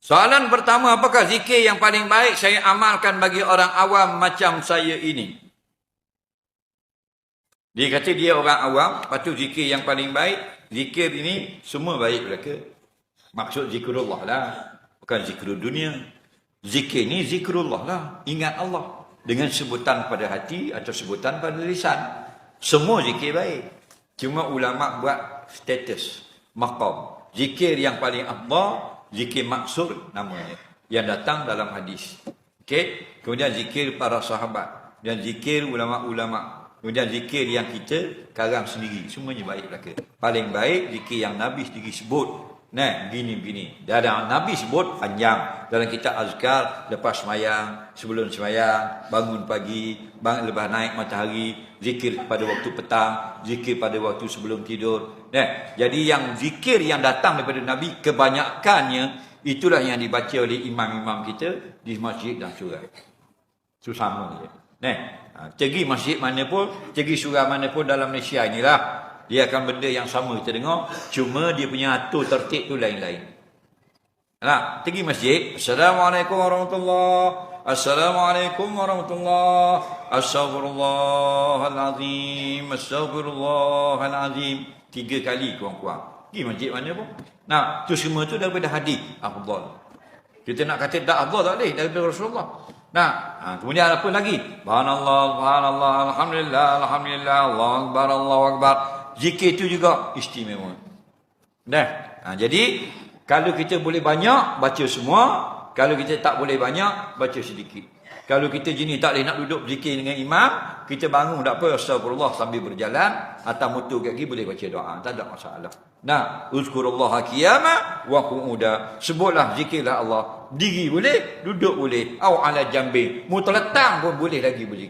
Soalan pertama, apakah zikir yang paling baik saya amalkan bagi orang awam macam saya ini? Dia kata dia orang awam, lepas tu zikir yang paling baik, zikir ini semua baik belaka. Maksud zikrullah lah, bukan zikrul dunia. Zikir ni zikrullah lah, ingat Allah. Dengan sebutan pada hati atau sebutan pada lisan. Semua zikir baik. Cuma ulama buat status, maqam. Zikir yang paling afdal, zikir maksud namanya. Yang datang dalam hadis. Okey. Kemudian zikir para sahabat. Dan zikir ulama-ulama. Kemudian zikir yang kita karang sendiri. Semuanya baik belaka. Paling baik zikir yang Nabi sendiri sebut. Nah, begini-begini. Dan Nabi sebut panjang. Dalam kitab azkar, lepas semayang, sebelum semayang, bangun pagi, lepas naik matahari, zikir pada waktu petang, zikir pada waktu sebelum tidur. Nah, jadi yang zikir yang datang daripada Nabi, kebanyakannya, itulah yang dibaca oleh imam-imam kita di masjid dan surau. Itu sama je. Nah, pergi masjid mana pun, pergi surau mana pun dalam Malaysia inilah, dia akan benda yang sama kita dengar, cuma dia punya atur tertib tu lain-lain. Nah, pergi masjid, Assalamualaikum warahmatullahi, Assalamualaikum warahmatullahi, Astaghfirullahalazim, Astaghfirullahalazim. 3 kali kurang-kurang. Pergi masjid mana pun. Nah, tu semua tu daripada hadis afdal. Kita nak kata tak afdal tak boleh daripada Rasulullah. Nah, kemudian apa lagi? Subhanallah, subhanallah, alhamdulillah, alhamdulillah, Allahu akbar, Allahu akbar. Zikir itu juga istimewa. Nah, jadi kalau kita boleh banyak, baca semua. Kalau kita tak boleh banyak, baca sedikit. Kalau kita jenis tak boleh nak duduk zikir dengan imam, kita bangun tak apa, astagfirullah sambil berjalan, atau mutu kaki boleh baca doa. Tak ada masalah. Nah, uzkurullaha qiyama wa qu'uda. Sebutlah, zikirlah Allah. Diri boleh, duduk boleh. Au ala jambi. Mu terletang pun boleh lagi berzikir.